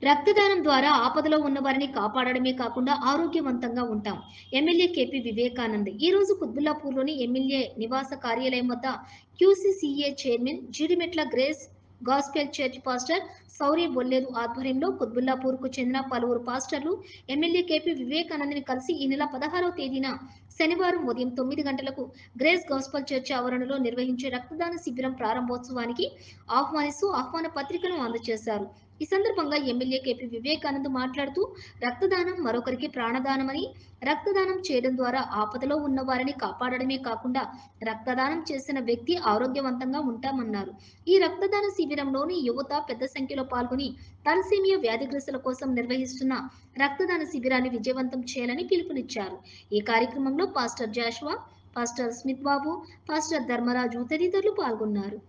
రక్తదానం ద్వారా ఆపదలో ఉన్న వారిని కాపాడడమే కాకుండా ఆరోగ్యవంతంగా ఉంటాం. ఎమ్మెల్యే కేపీ వివేకానంద్ ఈ రోజు కుత్బుల్లాపూర్లోని ఎమ్మెల్యే నివాస కార్యాలయం వద్ద QCCA chairman Jeedimetla grace gospel church pastor Sauri Bolleru ఆధ్వర్యంలో కుత్బుల్లాపూర్కు చెందిన పలువురు పాస్టర్లు ఎమ్మెల్యే కేపీ వివేకానంద్ని కలిసి ఈ నెల 16వ తేదీన శనివారం ఉదయం 9 గంటలకు గ్రేస్ గాస్పల్ చర్చ్ ఆవరణలో నిర్వహించే రక్తదాన శిబిరం ప్రారంభోత్సవానికి ఆహ్వానిస్తూ ఆహ్వాన పత్రికను అందజేశారు. ఈ సందర్భంగా ఎమ్మెల్యే కేపీ వివేకానంద్ మాట్లాడుతూ రక్తదానం మరొకరికి ప్రాణదానమని, రక్తదానం చేయడం ద్వారా ఆపదలో ఉన్న వారిని కాపాడడమే కాకుండా రక్తదానం చేసిన వ్యక్తి ఆరోగ్యవంతంగా ఉంటామన్నారు. ఈ రక్తదాన శిబిరంలోని యువత పెద్ద సంఖ్యలో పాల్గొని తలసేమియా వ్యాధిగ్రస్తుల కోసం నిర్వహిస్తున్న రక్తదాన శిబిరాన్ని విజయవంతం చేయాలని పిలుపునిచ్చారు. ఈ కార్యక్రమంలో పాస్టర్ జాషువా, పాస్టర్ స్మిత్ బాబు, పాస్టర్ ధర్మరాజు తదితరులు పాల్గొన్నారు.